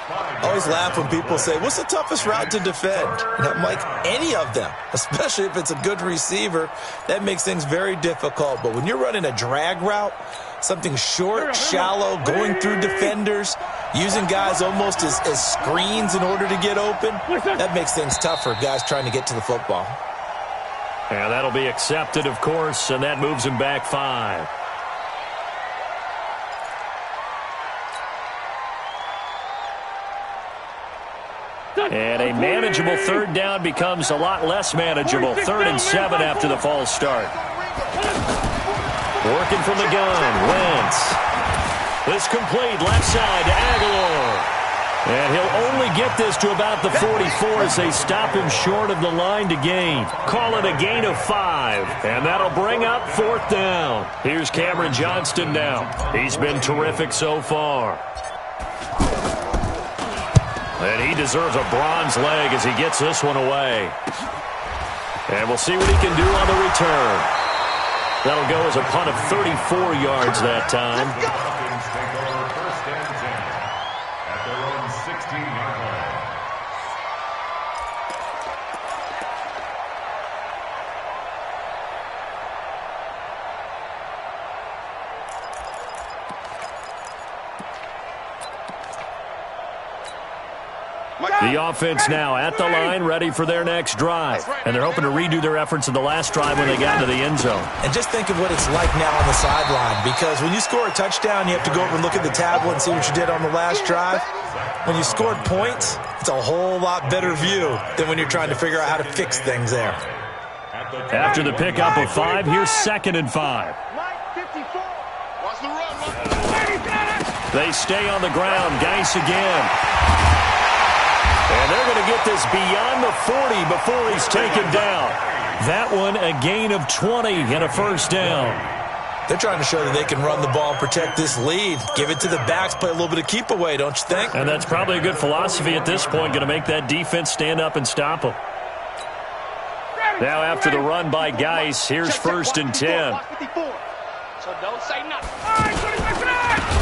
I always laugh when people say, what's the toughest route to defend? And I'm like, any of them, especially if it's a good receiver. That makes things very difficult. But when you're running a drag route, something short, shallow, going through defenders, using guys almost as screens in order to get open, that makes things tough for guys trying to get to the football. And that'll be accepted, of course, and that moves him back 5. And a manageable 3rd down becomes a lot less manageable. 3rd and 7 after the false start. Working from the gun, Wentz. This complete, left side to Aguilar. And he'll only get this to about the 44 as they stop him short of the line to gain. Call it a gain of 5, and that'll bring up 4th down. Here's Cameron Johnston now. He's been terrific so far. And he deserves a bronze leg as he gets this one away. And we'll see what he can do on the return. That'll go as a punt of 34 yards that time. The offense now at the line, ready for their next drive. And they're hoping to redo their efforts in the last drive when they got into the end zone. And just think of what it's like now on the sideline, because when you score a touchdown, you have to go over and look at the tablet and see what you did on the last drive. When you scored points, it's a whole lot better view than when you're trying to figure out how to fix things there. After the pickup of 5, here's 2nd and 5. They stay on the ground. Geis again. And they're going to get this beyond the 40 before he's taken down. That one, a gain of 20 and a 1st down. They're trying to show that they can run the ball and protect this lead. Give it to the backs, play a little bit of keep away, don't you think? And that's probably a good philosophy at this point, going to make that defense stand up and stop them. Now after the run by Geis, here's 1st and 10. So don't say nothing.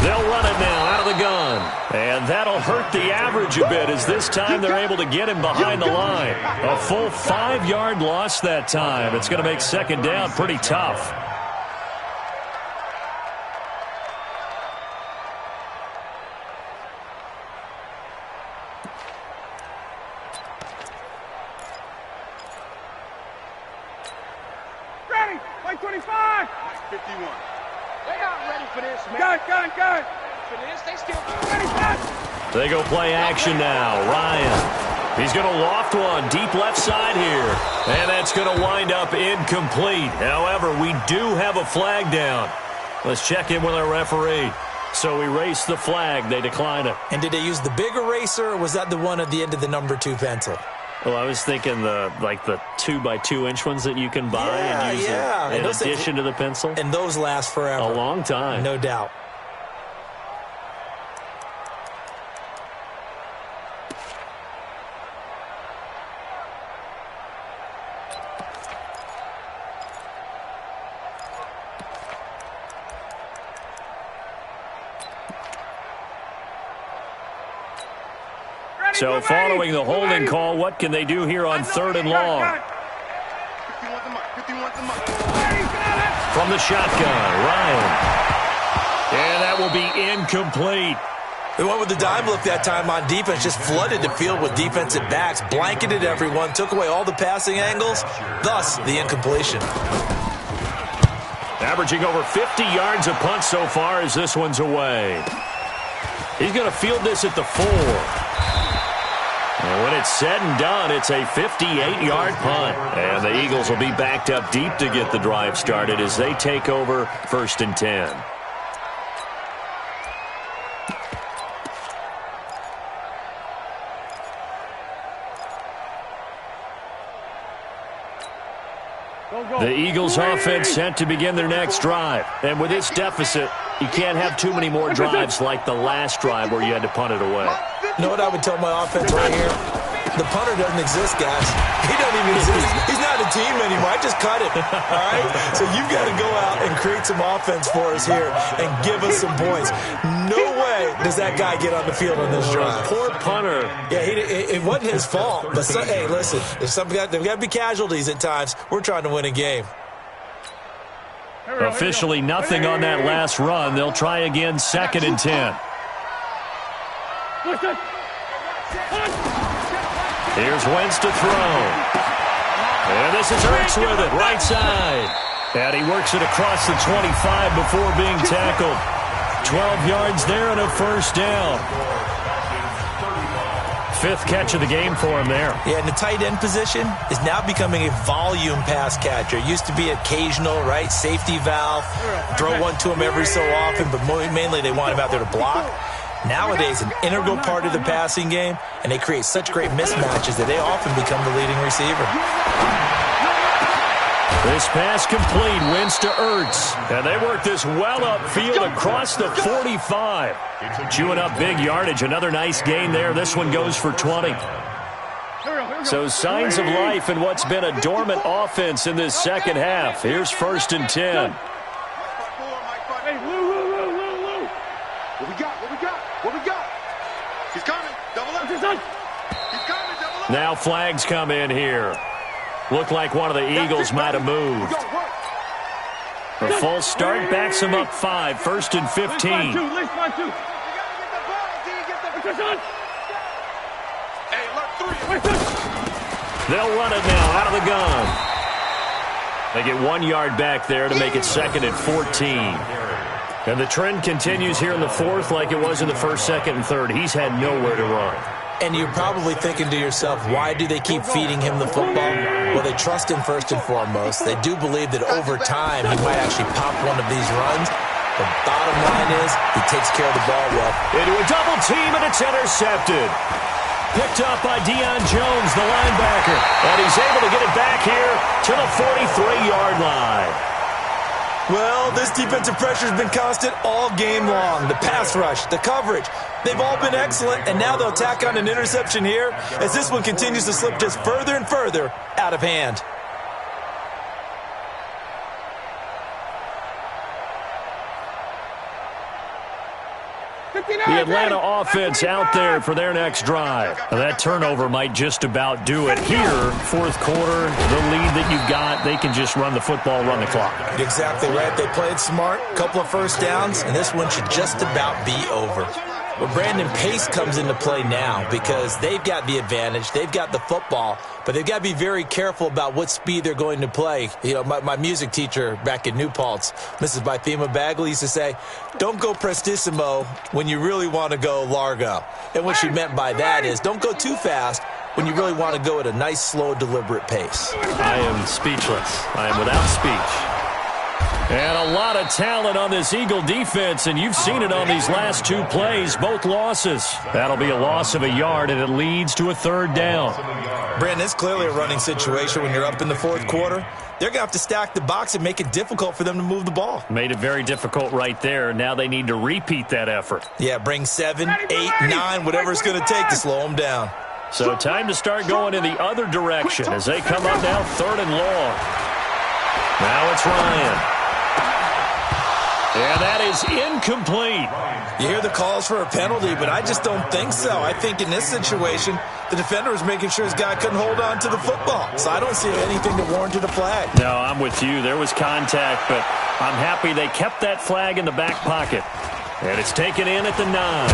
They'll run it now out of the gun. And that'll hurt the average a bit as this time they're able to get him behind the line. A full 5-yard loss that time. It's going to make 2nd down pretty tough. Ready, like 25. 51. They aren't ready for this, man. Gun. For this, they still ready for this. They go play action now. Ryan. He's going to loft one deep left side here. And that's going to wind up incomplete. However, we do have a flag down. Let's check in with our referee. So erase the flag. They decline it. And did they use the big eraser, or was that the one at the end of the number 2 pencil? Well, I was thinking the 2x2-inch ones that you can buy and use in addition to the pencil. And those last forever. A long time. No doubt. So following the holding call, what can they do here on 3rd and long? From the shotgun, Ryan. And that will be incomplete. They went with the dime look that time on defense, just flooded the field with defensive backs, blanketed everyone, took away all the passing angles, thus the incompletion. Averaging over 50 yards a punt so far as this one's away. He's going to field this at the 4. And when it's said and done, it's a 58-yard punt. And the Eagles will be backed up deep to get the drive started as they take over 1st and 10. The Eagles offense set to begin their next drive. And with this deficit, you can't have too many more drives like the last drive where you had to punt it away. You know what I would tell my offense right here? The punter doesn't exist, guys. He doesn't even exist. He's not a team anymore. I just cut him, all right? So you've got to go out and create some offense for us here and give us some points. No way does that guy get on the field on this drive. Poor punter. Yeah, it wasn't his fault. But, hey, listen, there's got to be casualties at times. We're trying to win a game. Officially nothing on that last run. They'll try again 2nd and 10. Here's Wentz to throw. And this is Ertz with it, right side. And he works it across the 25 before being tackled. 12 yards there and a 1st down. fifth catch of the game for him there. Yeah, and the tight end position is now becoming a volume pass catcher. It used to be occasional, right? Safety valve, throw one to him every so often, but mainly they want him out there to block. Nowadays, an integral part of the passing game, and they create such great mismatches that they often become the leading receiver. This pass complete, wins to Ertz. And they work this well upfield across the 45. Chewing up big yardage. Another nice gain there. This one goes for 20. So signs of life in what's been a dormant offense in this second half. Here's 1st and 10. Hey, Lou. What we got? He's coming. Double up. He's coming. Double up. Now flags come in here. Looked like one of the Eagles might have moved. A false start backs him up 5. 1st and 15. They'll run it now out of the gun. They get 1 yard back there to make it 2nd and 14. And the trend continues here in the 4th like it was in the 1st, 2nd, and 3rd. He's had nowhere to run. And you're probably thinking to yourself, why do they keep feeding him the football? Well, they trust him first and foremost. They do believe that over time he might actually pop one of these runs. The bottom line is he takes care of the ball well. Into a double team, and it's intercepted. Picked up by Deion Jones, the linebacker. And he's able to get it back here to the 43-yard line. Well, this defensive pressure has been constant all game long. The pass rush, the coverage, they've all been excellent, and now they'll tack on an interception here as this one continues to slip just further and further out of hand. The Atlanta offense out there for their next drive. Now, that turnover might just about do it. Here, 4th quarter, the lead that you've got, they can just run the football, run the clock. Exactly right. They played smart, couple of first downs, and this one should just about be over. Well, Brandon, pace comes into play now because they've got the advantage. They've got the football, but they've got to be very careful about what speed they're going to play. You know, my music teacher back in New Paltz, Mrs. Deathbyeagle, used to say, don't go prestissimo when you really want to go largo. And what she meant by that is don't go too fast when you really want to go at a nice, slow, deliberate pace. I am speechless. I am without speech. And a lot of talent on this Eagle defense, and you've seen it on these last 2 plays, both losses. That'll be a loss of a yard, and it leads to a 3rd down. Brandon, it's clearly a running situation when you're up in the 4th quarter. They're going to have to stack the box and make it difficult for them to move the ball. Made it very difficult right there. Now they need to repeat that effort. Yeah, bring 7, 8, 9, whatever it's going to take to slow them down. So time to start going in the other direction as they come up now 3rd and long. Now it's Ryan. And that is incomplete. You hear the calls for a penalty, but I just don't think so. I think in this situation, the defender was making sure his guy couldn't hold on to the football. So I don't see anything that warranted a flag. No, I'm with you. There was contact, but I'm happy they kept that flag in the back pocket. And it's taken in at the 9.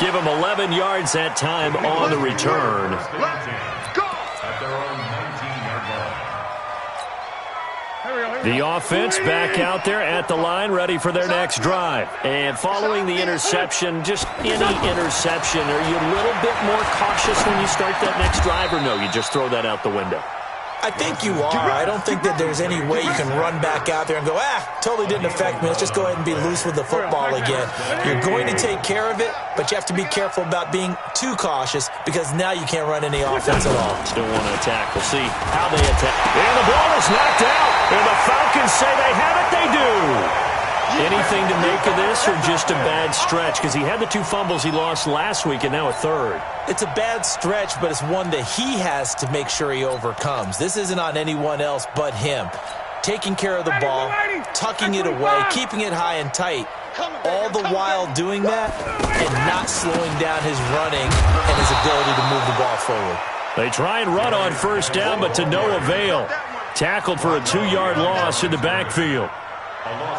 Give him 11 yards that time on the return. The offense back out there at the line, ready for their next drive. And following the interception, just any interception, are you a little bit more cautious when you start that next drive, or no, you just throw that out the window? I think you are. I don't think that there's any way you can run back out there and go, totally didn't affect me. Let's just go ahead and be loose with the football again. You're going to take care of it, but you have to be careful about being too cautious because now you can't run any offense at all. Still want to attack. We'll see how they attack. And the ball is knocked out. And the Falcons say they have it. They do. Anything to make of this or just a bad stretch? Because he had the 2 fumbles he lost last week and now a 3rd. It's a bad stretch, but it's one that he has to make sure he overcomes. This isn't on anyone else but him. Taking care of the ball, tucking it away, keeping it high and tight, all the while doing that and not slowing down his running and his ability to move the ball forward. They try and run on 1st down, but to no avail. Tackled for a 2-yard loss in the backfield.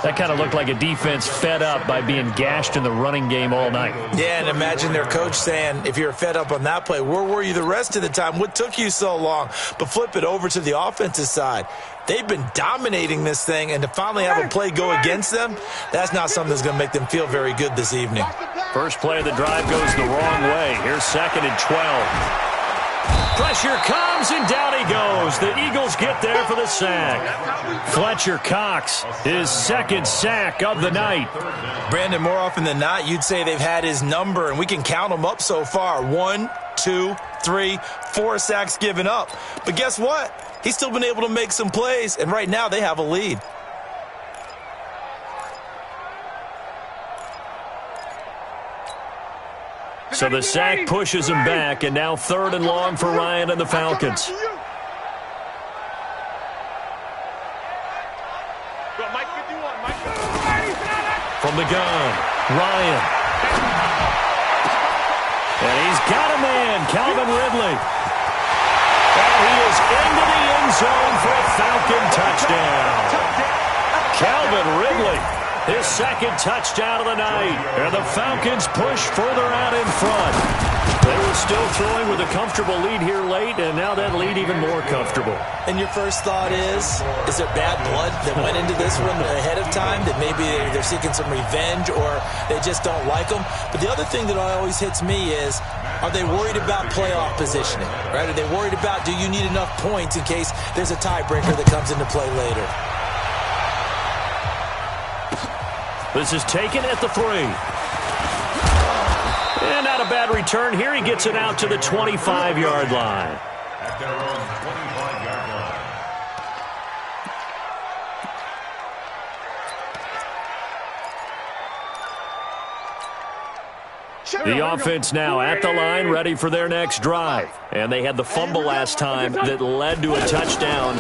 That kind of looked like a defense fed up by being gashed in the running game all night. Yeah, and imagine their coach saying, if you're fed up on that play, where were you the rest of the time? What took you so long? But flip it over to the offensive side. They've been dominating this thing, and to finally have a play go against them, that's not something that's going to make them feel very good this evening. First play of the drive goes the wrong way. Here's 2nd and 12. Pressure comes, and down he goes. The Eagles get there for the sack. Fletcher Cox, his 2nd sack of the night. Brandon, more often than not, you'd say they've had his number, and we can count them up so far. 1, 2, 3, 4 sacks given up. But guess what? He's still been able to make some plays, and right now they have a lead. So the sack pushes him back, and now 3rd and long for Ryan and the Falcons. From the gun, Ryan. And he's got a man, Calvin Ridley. And he is into the end zone for a Falcon touchdown. Calvin Ridley, his 2nd touchdown of the night. And the Falcons push further out in front. They were still throwing with a comfortable lead here late, and now that lead even more comfortable. And your first thought is there bad blood that went into this one ahead of time, that maybe they're seeking some revenge or they just don't like them? But the other thing that always hits me is, are they worried about playoff positioning? Right? Are they worried about, do you need enough points in case there's a tiebreaker that comes into play later? This is taken at the 3. And not a bad return here. He gets it out to the 25-yard line. At their own 25-yard line. The offense now at the line, ready for their next drive. And they had the fumble last time that led to a touchdown.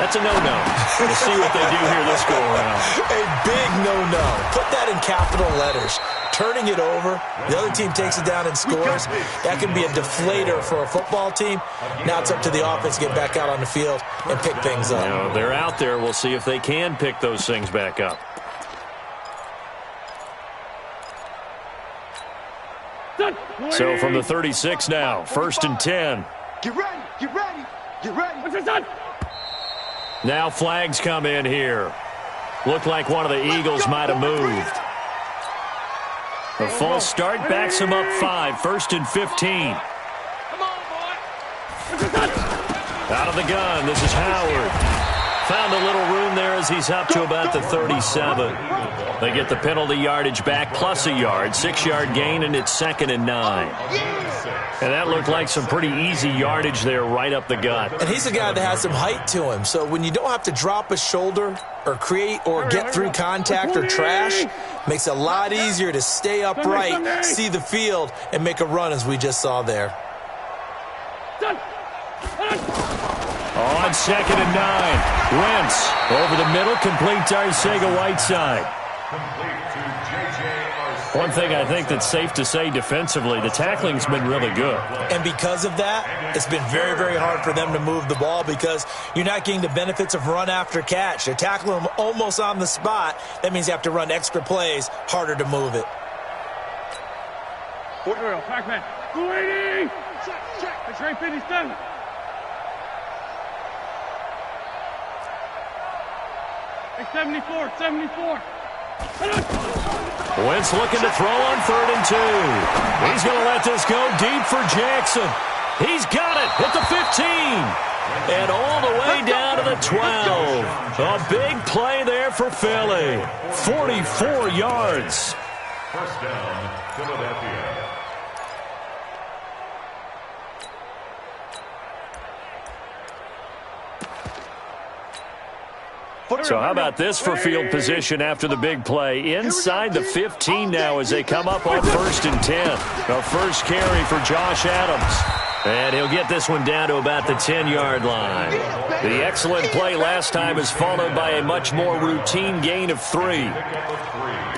That's a no-no. We'll see what they do here this go-around. A big no-no. Put that in capital letters. Turning it over, the other team takes it down and scores. That can be a deflator for a football team. Now it's up to the offense to get back out on the field and pick things up. You know, they're out there. We'll see if they can pick those things back up. So from the 36 now, 1st and 10. Get ready, get ready, get ready. What's it done? Now flags come in here. Looked like one of the Eagles might have moved. The false start backs him up 5, 1st and 15. Come on, boy. Out of the gun, this is Howard. Found a little room there as he's up to about the 37. They get the penalty yardage back plus a yard, 6-yard gain, and it's 2nd and 9. And that looked like some pretty easy yardage there right up the gut. And he's a guy that has some height to him, so when you don't have to drop a shoulder or create or get through contact or trash, makes it a lot easier to stay upright, see the field, and make a run as we just saw there. On 2nd and 9, Wentz over the middle, completes Arcega-Whiteside. One thing I think that's safe to say defensively, the tackling's been really good. And because of that, it's been very, very hard for them to move the ball because you're not getting the benefits of run after catch. They're tackling them almost on the spot. That means you have to run extra plays, harder to move it. Pac-Man. 280. Check. X-ray 57. X74. 74. Wentz looking to throw on 3rd and 2. He's going to let this go deep for Jackson. He's got it at the 15. And all the way down to the 12. A big play there for Philly. 44 yards. First down, Philadelphia. So how about this for field position after the big play? Inside the 15 now as they come up on 1st and 10. The first carry for Josh Adams. And he'll get this one down to about the 10-yard line. The excellent play last time is followed by a much more routine gain of 3.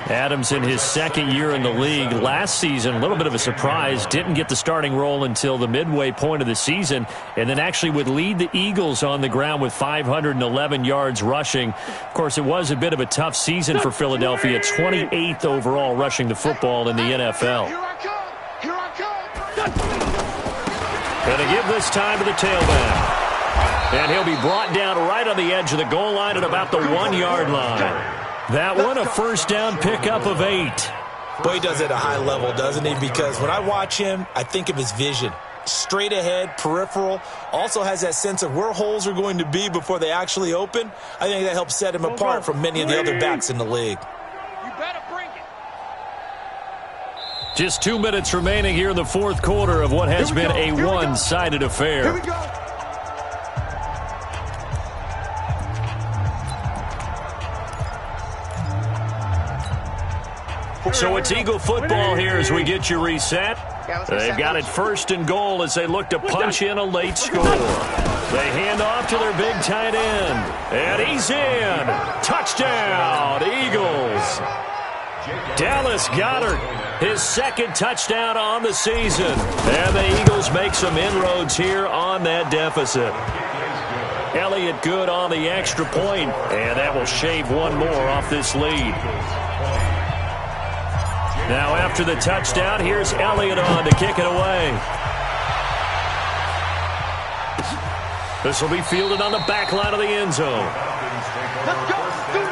Adams in his second year in the league. Last season, a little bit of a surprise. Didn't get the starting role until the midway point of the season, and then actually would lead the Eagles on the ground with 511 yards rushing. Of course, it was a bit of a tough season for Philadelphia. 28th overall rushing the football in the NFL. Here I come. Here I come. Going to give this time to the tailback. And he'll be brought down right on the edge of the goal line at about the 1-yard line. That one, a first down pickup of 8. Boy, he does it at a high level, doesn't he? Because when I watch him, I think of his vision. Straight ahead, peripheral. Also has that sense of where holes are going to be before they actually open. I think that helps set him apart from many of the other backs in the league. You better bring it. Just 2 minutes remaining here in the fourth quarter of what has been a one-sided affair. Here we go. So it's Eagle football here as we get you reset. They've got it first and goal as they look to punch in a late score. They hand off to their big tight end. And he's in. Touchdown, Eagles. Dallas Goedert, his second touchdown on the season. And the Eagles make some inroads here on that deficit. Elliott good on the extra point, and that will shave one more off this lead. Now after the touchdown, here's Elliott on to kick it away. This will be fielded on the back line of the end zone. Let's go. Do it.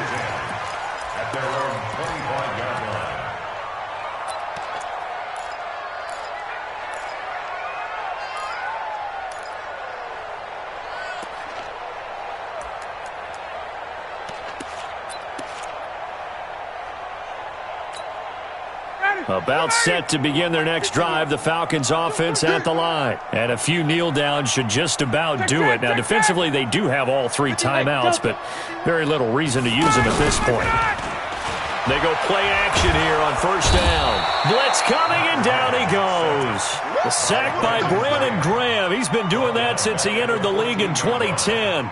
At their own 25-yard line. About set to begin their next drive, the Falcons offense at the line. And a few kneel downs should just about do it. Now, defensively, they do have all 3 timeouts, but very little reason to use them at this point. They go play action here on first down. Blitz coming, and down he goes. A sack by Brandon Graham. He's been doing that since he entered the league in 2010.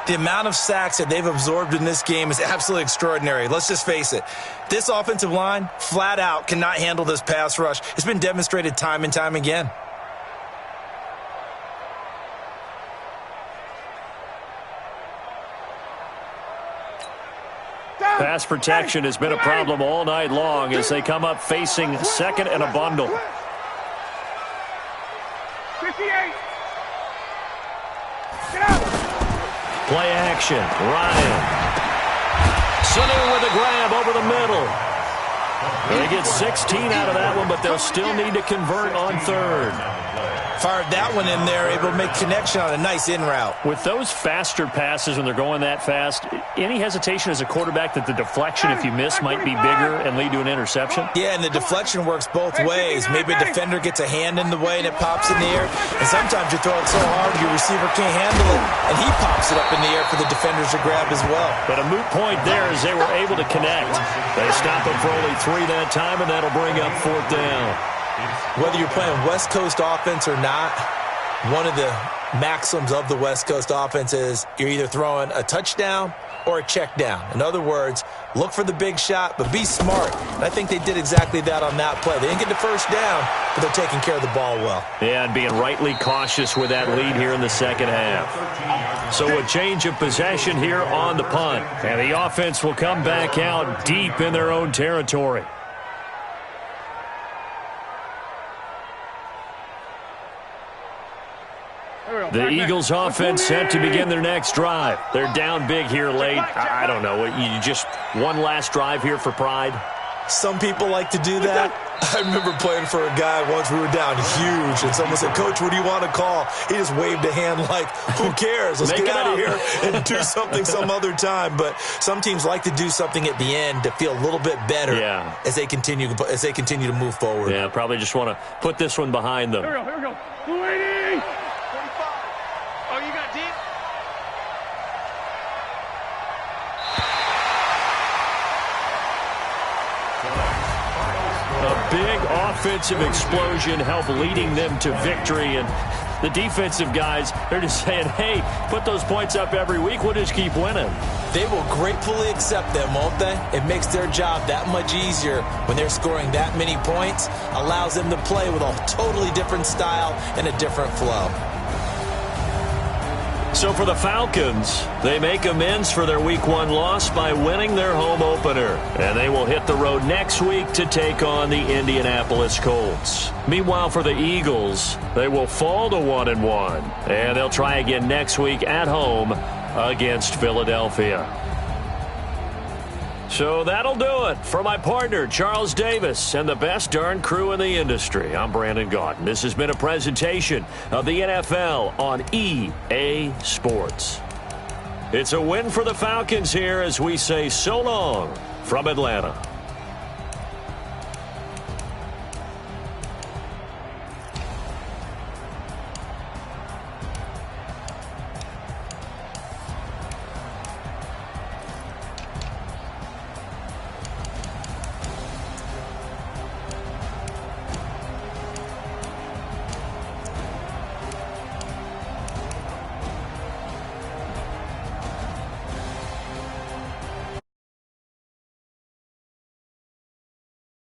The amount of sacks that they've absorbed in this game is absolutely extraordinary. Let's just face it. This offensive line, flat out, cannot handle this pass rush. It's been demonstrated time and time again. Pass protection has been a problem all night long as they come up facing second and a bundle. 58. Get out. Play action. Ryan. Sanu with a grab over the middle. They get 16 out of that one, but they'll still need to convert on third. Fired that one in there, able to make connection on a nice in route. With those faster passes when they're going that fast, any hesitation as a quarterback that the deflection, if you miss, might be bigger and lead to an interception? Yeah, and the deflection works both ways. Maybe a defender gets a hand in the way and it pops in the air. And sometimes you throw it so hard your receiver can't handle it, and he pops it up in the air for the defenders to grab as well. But a moot point there as they were able to connect. They stop it for only 3 that time, and that'll bring up fourth down. Whether you're playing West Coast offense or not, one of the maxims of the West Coast offense is you're either throwing a touchdown or a check down. In other words, look for the big shot, but be smart. And I think they did exactly that on that play. They didn't get the first down, but they're taking care of the ball well. Yeah, and being rightly cautious with that lead here in the second half. So a change of possession here on the punt. And the offense will come back out deep in their own territory. The Eagles offense set to begin their next drive. They're down big here late. I don't know. You just one last drive here for pride? Some people like to do that. I remember playing for a guy once. We were down huge, and someone said, "Coach, what do you want to call?" He just waved a hand like, who cares? Let's get out of here and do something some other time. But some teams like to do something at the end to feel a little bit better as they continue to move forward. Yeah, probably just want to put this one behind them. Here we go. 280. 45. Oh, you got deep? A big offensive explosion helped leading them to victory, and The defensive guys, they're just saying, hey, put those points up every week. We'll just keep winning. They will gratefully accept them, won't they? It makes their job that much easier when they're scoring that many points. Allows them to play with a totally different style and a different flow. So for the Falcons, they make amends for their Week 1 loss by winning their home opener. And they will hit the road next week to take on the Indianapolis Colts. Meanwhile, for the Eagles, they will fall to 1-1. And they'll try again next week at home against Philadelphia. So that'll do it. For my partner, Charles Davis, and the best darn crew in the industry, I'm Brandon Gaudin. This has been a presentation of the NFL on EA Sports. It's a win for the Falcons here as we say so long from Atlanta.